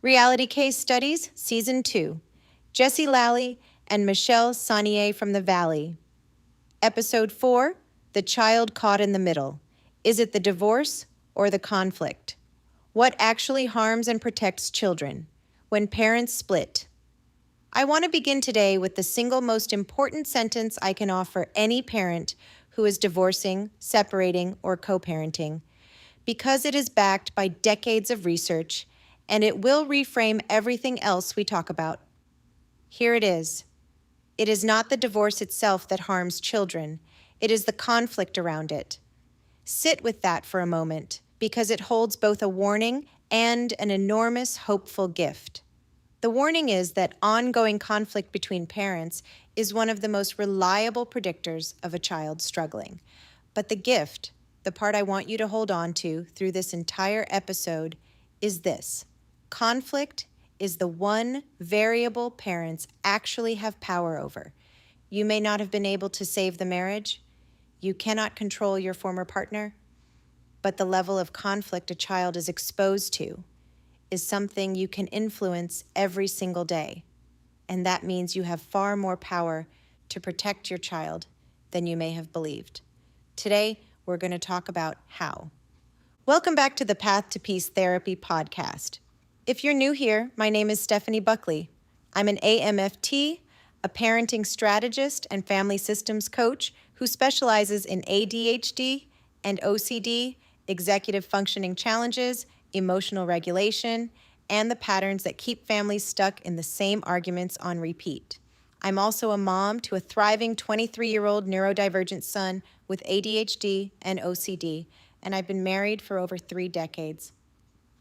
Reality Case Studies, Season 2. Jessie Lally and Michelle Saniei from the Valley. Episode 4, The Child Caught in the Middle. Is it the divorce or the conflict? What actually harms and protects children? When parents split. I want to begin today with the single most important sentence I can offer any parent who is divorcing, separating, or co-parenting, because it is backed by decades of research and it will reframe everything else we talk about. Here it is. It is not the divorce itself that harms children. It is the conflict around it. Sit with that for a moment, because it holds both a warning and an enormous hopeful gift. The warning is that ongoing conflict between parents is one of the most reliable predictors of a child struggling. But the gift, the part I want you to hold on to through this entire episode, is this. Conflict is the one variable parents actually have power over. You may not have been able to save the marriage. You cannot control your former partner. But the level of conflict a child is exposed to is something you can influence every single day. And that means you have far more power to protect your child than you may have believed. Today, we're going to talk about how. Welcome back to the Path to Peace Therapy podcast. If you're new here, my name is Stephanie Buckley. I'm an AMFT, a parenting strategist and family systems coach who specializes in ADHD and OCD, executive functioning challenges, emotional regulation, and the patterns that keep families stuck in the same arguments on repeat. I'm also a mom to a thriving 23-year-old neurodivergent son with ADHD and OCD, and I've been married for over 3 decades.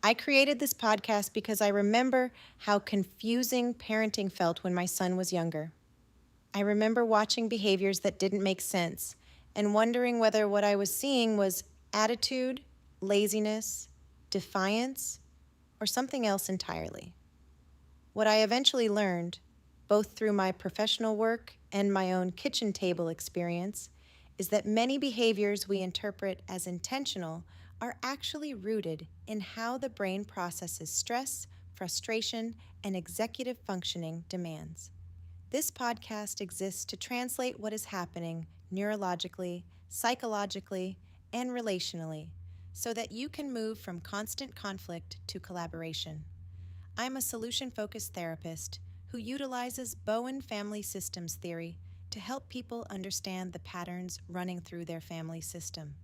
I created this podcast because I remember how confusing parenting felt when my son was younger. I remember watching behaviors that didn't make sense and wondering whether what I was seeing was attitude, laziness, defiance, or something else entirely. What I eventually learned, both through my professional work and my own kitchen table experience, is that many behaviors we interpret as intentional are actually rooted in how the brain processes stress, frustration, and executive functioning demands. This podcast exists to translate what is happening neurologically, psychologically, and relationally so that you can move from constant conflict to collaboration. I'm a solution-focused therapist who utilizes Bowen family systems theory to help people understand the patterns running through their family system.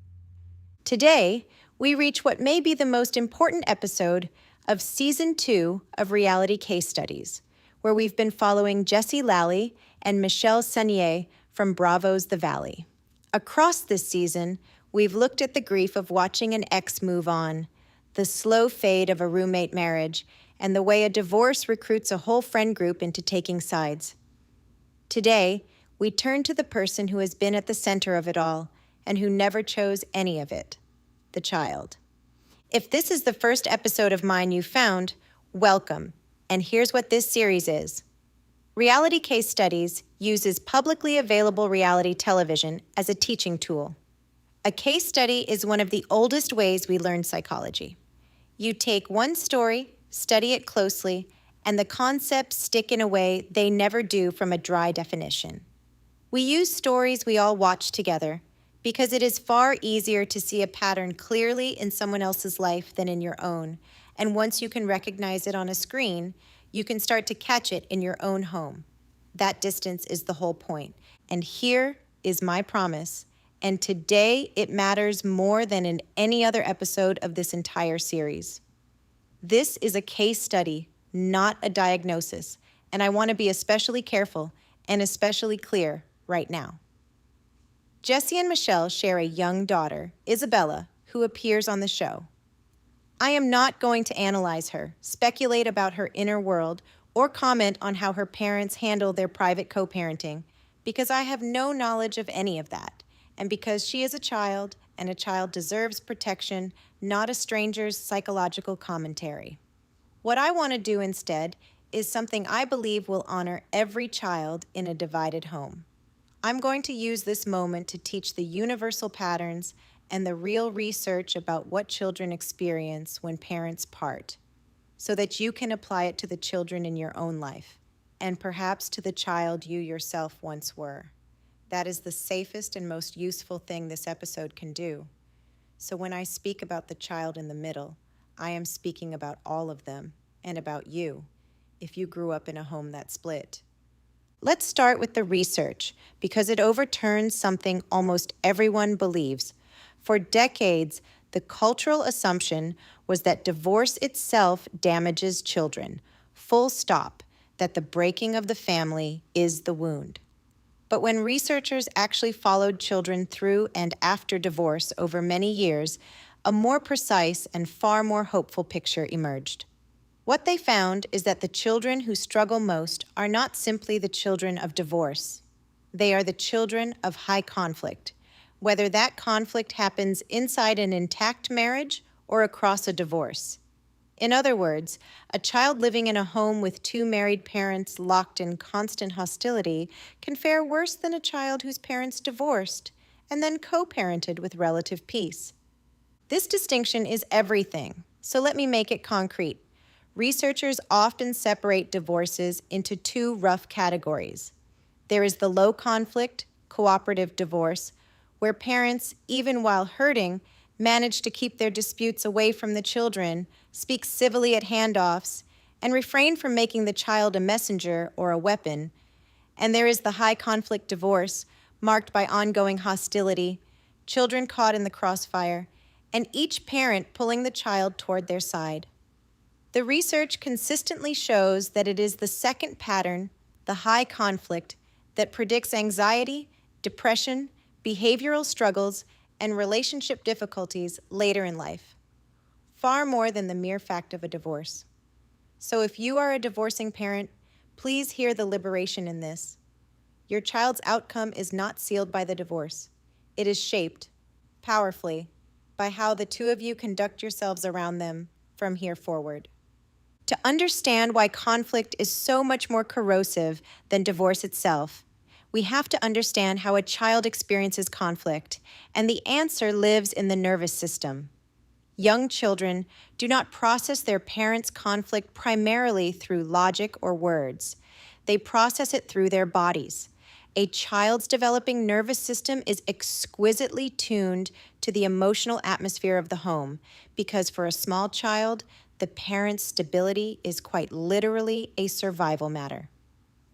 Today, we reach what may be the most important episode of Season 2 of Reality Case Studies, where we've been following Jessie Lally and Michelle Saniei from Bravo's The Valley. Across this season, we've looked at the grief of watching an ex move on, the slow fade of a roommate marriage, and the way a divorce recruits a whole friend group into taking sides. Today, we turn to the person who has been at the center of it all and who never chose any of it, the child. If this is the first episode of mine you found, welcome, and here's what this series is. Reality Case Studies uses publicly available reality television as a teaching tool. A case study is one of the oldest ways we learn psychology. You take one story, study it closely, and the concepts stick in a way they never do from a dry definition. We use stories we all watch together because it is far easier to see a pattern clearly in someone else's life than in your own, and once you can recognize it on a screen, you can start to catch it in your own home. That distance is the whole point, and here is my promise, and today it matters more than in any other episode of this entire series. This is a case study, not a diagnosis, and I want to be especially careful and especially clear right now. Jessie and Michelle share a young daughter, Isabella, who appears on the show. I am not going to analyze her, speculate about her inner world, or comment on how her parents handle their private co-parenting, because I have no knowledge of any of that, and because she is a child, and a child deserves protection, not a stranger's psychological commentary. What I want to do instead is something I believe will honor every child in a divided home. I'm going to use this moment to teach the universal patterns and the real research about what children experience when parents part. so that you can apply it to the children in your own life, and perhaps to the child you yourself once were. That is the safest and most useful thing this episode can do. So when I speak about the child in the middle, I am speaking about all of them and about you, if you grew up in a home that split. Let's start with the research, because it overturns something almost everyone believes. For decades, the cultural assumption was that divorce itself damages children. Full stop, that the breaking of the family is the wound. But when researchers actually followed children through and after divorce over many years, a more precise and far more hopeful picture emerged. What they found is that the children who struggle most are not simply the children of divorce. They are the children of high conflict, whether that conflict happens inside an intact marriage or across a divorce. In other words, a child living in a home with two married parents locked in constant hostility can fare worse than a child whose parents divorced and then co-parented with relative peace. This distinction is everything, so let me make it concrete. Researchers often separate divorces into two rough categories. There is the low-conflict, cooperative divorce, where parents, even while hurting, manage to keep their disputes away from the children, speak civilly at handoffs, and refrain from making the child a messenger or a weapon. And there is the high-conflict divorce, marked by ongoing hostility, children caught in the crossfire, and each parent pulling the child toward their side. The research consistently shows that it is the second pattern, the high conflict, that predicts anxiety, depression, behavioral struggles, and relationship difficulties later in life, far more than the mere fact of a divorce. So if you are a divorcing parent, please hear the liberation in this. Your child's outcome is not sealed by the divorce. It is shaped, powerfully, by how the two of you conduct yourselves around them from here forward. To understand why conflict is so much more corrosive than divorce itself, we have to understand how a child experiences conflict, and the answer lives in the nervous system. Young children do not process their parents' conflict primarily through logic or words. They process it through their bodies. A child's developing nervous system is exquisitely tuned to the emotional atmosphere of the home, because for a small child, the parent's stability is quite literally a survival matter.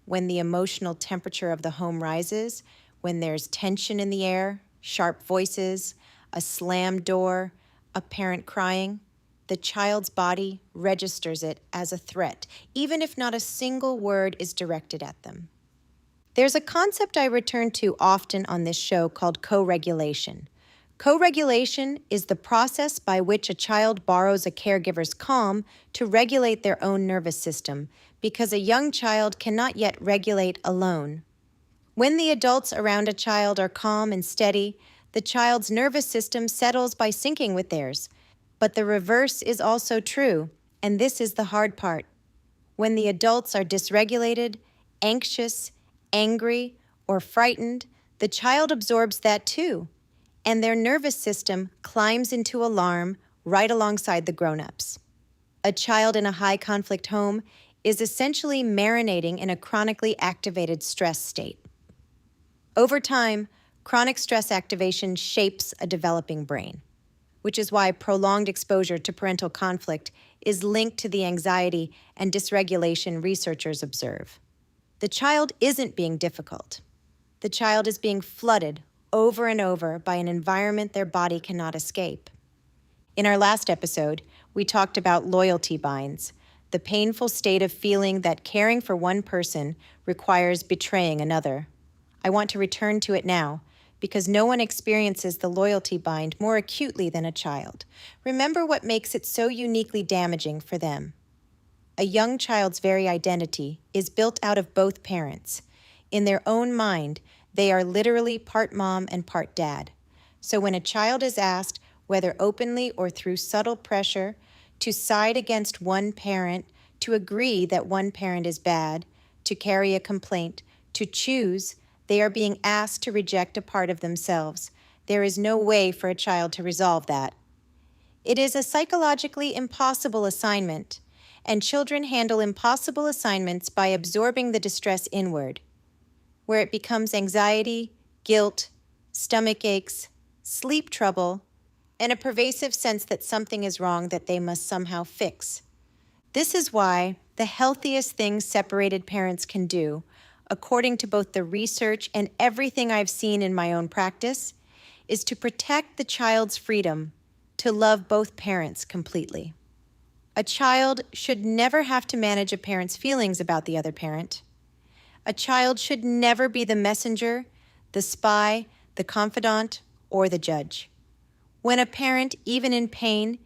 When the emotional temperature of the home rises, when there's tension in the air, sharp voices, a slammed door, a parent crying, the child's body registers it as a threat, even if not a single word is directed at them. There's a concept I return to often on this show called co-regulation. Co-regulation is the process by which a child borrows a caregiver's calm to regulate their own nervous system, because a young child cannot yet regulate alone. When the adults around a child are calm and steady, the child's nervous system settles by syncing with theirs. But the reverse is also true, and this is the hard part. When the adults are dysregulated, anxious, angry, or frightened, the child absorbs that too, and their nervous system climbs into alarm right alongside the grown-ups. A child in a high-conflict home is essentially marinating in a chronically activated stress state. Over time, chronic stress activation shapes a developing brain, which is why prolonged exposure to parental conflict is linked to the anxiety and dysregulation researchers observe. The child isn't being difficult. The child is being flooded over and over by an environment their body cannot escape. In our last episode, we talked about loyalty binds, the painful state of feeling that caring for one person requires betraying another. I want to return to it now, because no one experiences the loyalty bind more acutely than a child. Remember what makes it so uniquely damaging for them. A young child's very identity is built out of both parents. In their own mind, they are literally part mom and part dad. So when a child is asked, whether openly or through subtle pressure, to side against one parent, to agree that one parent is bad, to carry a complaint, to choose, they are being asked to reject a part of themselves. There is no way for a child to resolve that. It is a psychologically impossible assignment, and children handle impossible assignments by absorbing the distress inward, where it becomes anxiety, guilt, stomach aches, sleep trouble, and a pervasive sense that something is wrong that they must somehow fix. This is why the healthiest thing separated parents can do, according to both the research and everything I've seen in my own practice, is to protect the child's freedom to love both parents completely. A child should never have to manage a parent's feelings about the other parent. A child should never be the messenger, the spy, the confidant, or the judge. When a parent, even in pain,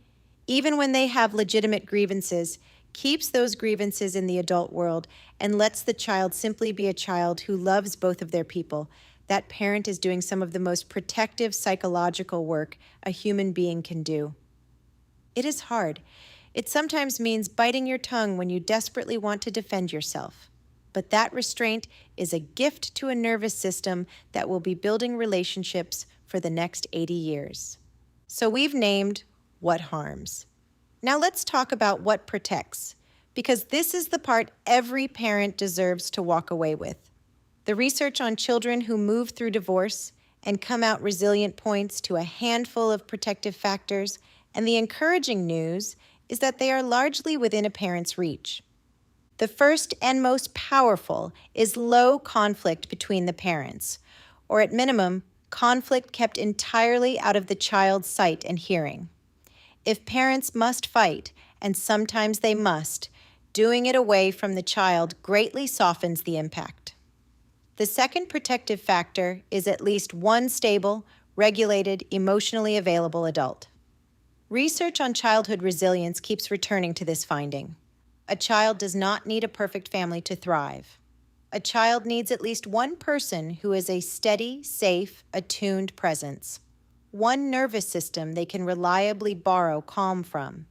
even when they have legitimate grievances, keeps those grievances in the adult world and lets the child simply be a child who loves both of their people, that parent is doing some of the most protective psychological work a human being can do. It is hard. It sometimes means biting your tongue when you desperately want to defend yourself. But that restraint is a gift to a nervous system that will be building relationships for the next 80 years. So we've named what harms. Now let's talk about what protects, because this is the part every parent deserves to walk away with. The research on children who move through divorce and come out resilient points to a handful of protective factors, and the encouraging news is that they are largely within a parent's reach. The first and most powerful is low conflict between the parents, or at minimum, conflict kept entirely out of the child's sight and hearing. If parents must fight, and sometimes they must, doing it away from the child greatly softens the impact. The second protective factor is at least one stable, regulated, emotionally available adult. Research on childhood resilience keeps returning to this finding. A child does not need a perfect family to thrive. A child needs at least one person who is a steady, safe, attuned presence. One nervous system they can reliably borrow calm from.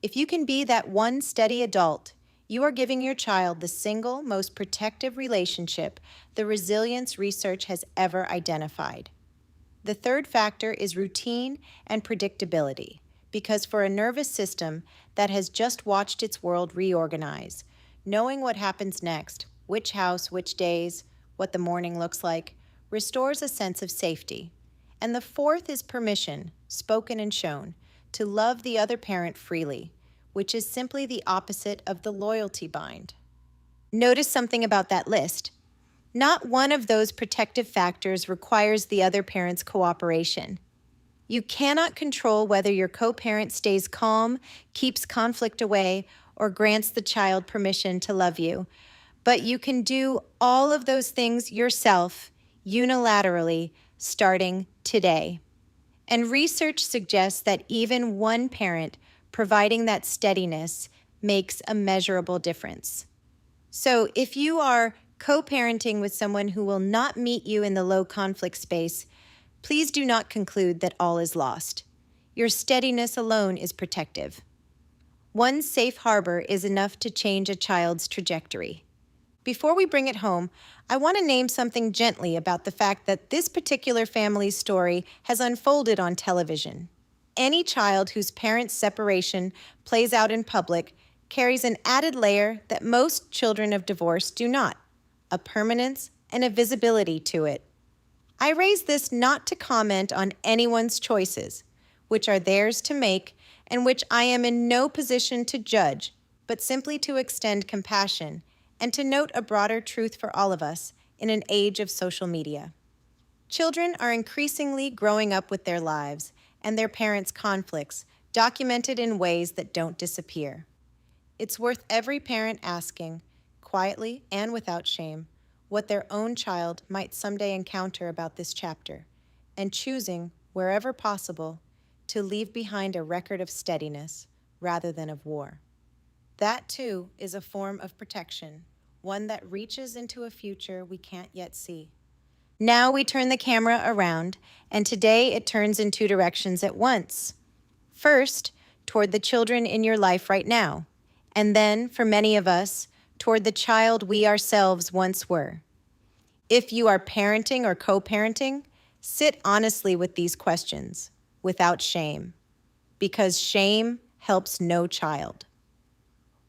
If you can be that one steady adult, you are giving your child the single most protective relationship the resilience research has ever identified. The third factor is routine and predictability, because for a nervous system that has just watched its world reorganize, knowing what happens next, which house, which days, what the morning looks like, restores a sense of safety. And the fourth is permission, spoken and shown, to love the other parent freely, which is simply the opposite of the loyalty bind. Notice something about that list. Not one of those protective factors requires the other parent's cooperation. You cannot control whether your co-parent stays calm, keeps conflict away, or grants the child permission to love you. But you can do all of those things yourself, unilaterally, starting today. And research suggests that even one parent providing that steadiness makes a measurable difference. So if you are co-parenting with someone who will not meet you in the low conflict space, please do not conclude that all is lost. Your steadiness alone is protective. One safe harbor is enough to change a child's trajectory. Before we bring it home, I want to name something gently about the fact that this particular family's story has unfolded on television. Any child whose parents' separation plays out in public carries an added layer that most children of divorce do not, a permanence and a visibility to it. I raise this not to comment on anyone's choices, which are theirs to make and which I am in no position to judge, but simply to extend compassion and to note a broader truth for all of us in an age of social media. Children are increasingly growing up with their lives and their parents' conflicts documented in ways that don't disappear. It's worth every parent asking, quietly and without shame, what their own child might someday encounter about this chapter, and choosing, wherever possible, to leave behind a record of steadiness rather than of war. That, too, is a form of protection, one that reaches into a future we can't yet see. Now we turn the camera around, and today it turns in two directions at once. First, toward the children in your life right now, and then, for many of us, toward the child we ourselves once were. If you are parenting or co-parenting, sit honestly with these questions, without shame, because shame helps no child.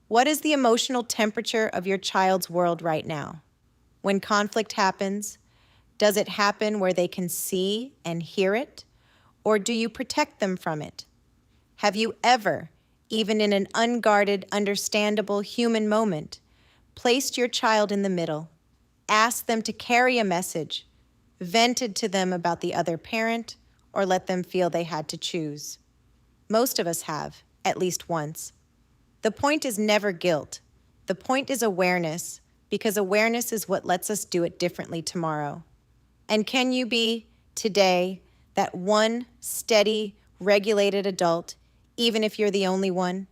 What is the emotional temperature of your child's world right now? When conflict happens, does it happen where they can see and hear it, or do you protect them from it? Have you ever, even in an unguarded, understandable human moment, placed your child in the middle, asked them to carry a message, vented to them about the other parent, or let them feel they had to choose? Most of us have, at least once. The point is never guilt. The point is awareness, because awareness is what lets us do it differently tomorrow. And can you be, today, that one steady, regulated adult, even if you're the only one?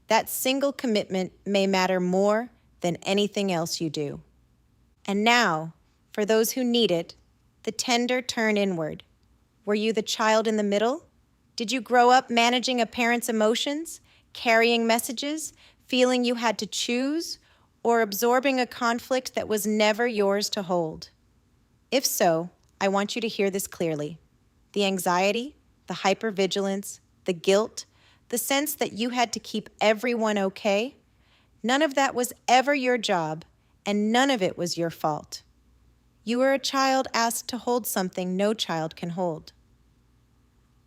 That single commitment may matter more than anything else you do. And now, for those who need it, the tender turn inward. Were you the child in the middle? Did you grow up managing a parent's emotions, carrying messages, feeling you had to choose, or absorbing a conflict that was never yours to hold? If so, I want you to hear this clearly. The anxiety, the hypervigilance, the guilt, the sense that you had to keep everyone okay, none of that was ever your job, and none of it was your fault. You were a child asked to hold something no child can hold.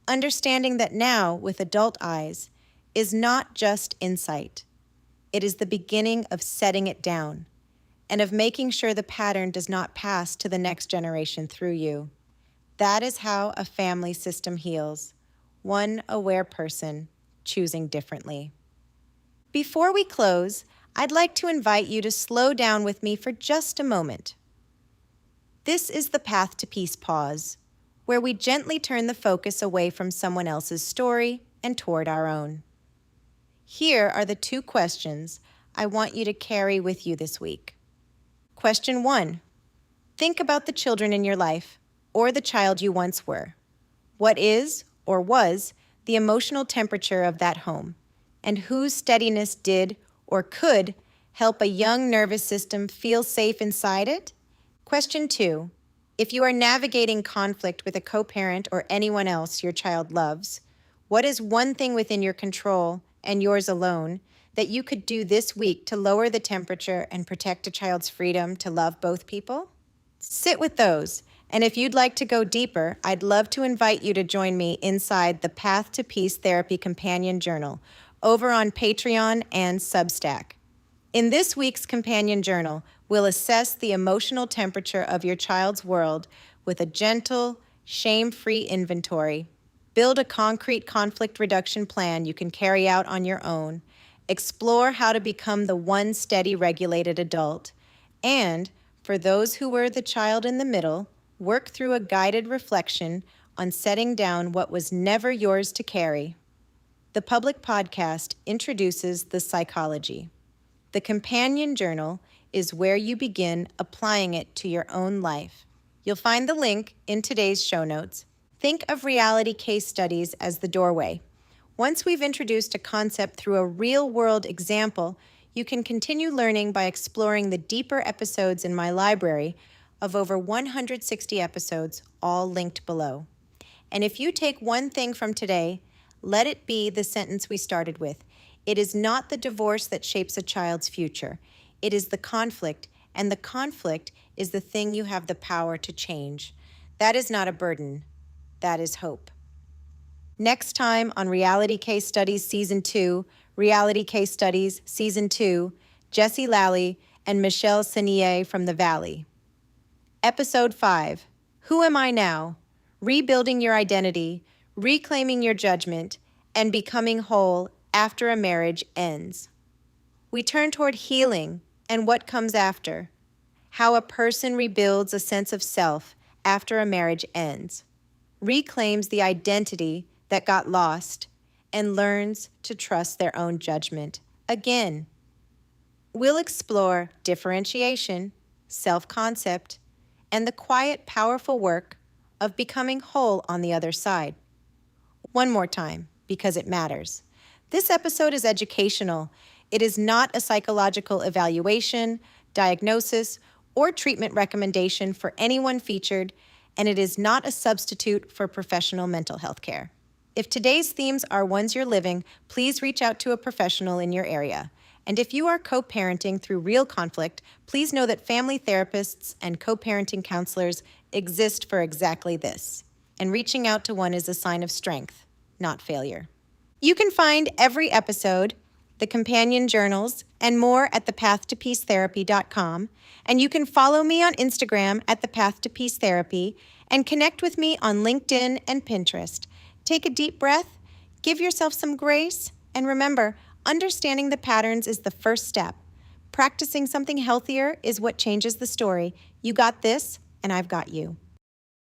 Understanding that now, with adult eyes, is not just insight. It is the beginning of setting it down and of making sure the pattern does not pass to the next generation through you. That is how a family system heals, one aware person choosing differently. Before we close, I'd like to invite you to slow down with me for just a moment. This is the Path to Peace pause, where we gently turn the focus away from someone else's story and toward our own. Here are the 2 questions I want you to carry with you this week. Question 1. Think about the children in your life, or the child you once were. What is, or was, the emotional temperature of that home, and whose steadiness did, or could, help a young nervous system feel safe inside it? Question 2. If you are navigating conflict with a co-parent or anyone else your child loves, what is one thing within your control, and yours alone, that you could do this week to lower the temperature and protect a child's freedom to love both people? Sit with those, and if you'd like to go deeper, I'd love to invite you to join me inside the Path to Peace Therapy Companion Journal over on Patreon and Substack. In this week's Companion Journal, we'll assess the emotional temperature of your child's world with a gentle, shame-free inventory, build a concrete conflict reduction plan you can carry out on your own, explore how to become the one steady, regulated adult, and, for those who were the child in the middle, work through a guided reflection on setting down what was never yours to carry. The public podcast introduces the psychology. The Companion Journal is where you begin applying it to your own life. You'll find the link in today's show notes. Think of reality case studies as the doorway. Once we've introduced a concept through a real-world example, you can continue learning by exploring the deeper episodes in my library of over 160 episodes, all linked below. And if you take one thing from today, let it be the sentence we started with. It is not the divorce that shapes a child's future. It is the conflict, and the conflict is the thing you have the power to change. That is not a burden. That is hope. Next time on Reality Case Studies Season 2, Reality Case Studies Season 2, Jessie Lally and Michelle Saniei from the Valley. Episode 5, Who Am I Now? Rebuilding Your Identity, Reclaiming Your Judgment, and Becoming Whole After a Marriage Ends. We turn toward healing and what comes after, how a person rebuilds a sense of self after a marriage ends, reclaims the identity that got lost, and learns to trust their own judgment again. We'll explore differentiation, self-concept, and the quiet, powerful work of becoming whole on the other side. One more time, because it matters. This episode is educational. It is not a psychological evaluation, diagnosis, or treatment recommendation for anyone featured, and it is not a substitute for professional mental health care. If today's themes are ones you're living, please reach out to a professional in your area. And if you are co-parenting through real conflict, please know that family therapists and co-parenting counselors exist for exactly this. And reaching out to one is a sign of strength, not failure. You can find every episode, the companion journals, and more at thepathtopecetherapy.com. And you can follow me on Instagram at thepathtopecetherapy and connect with me on LinkedIn and Pinterest. Take a deep breath, give yourself some grace, and remember, understanding the patterns is the first step. Practicing something healthier is what changes the story. You got this, and I've got you.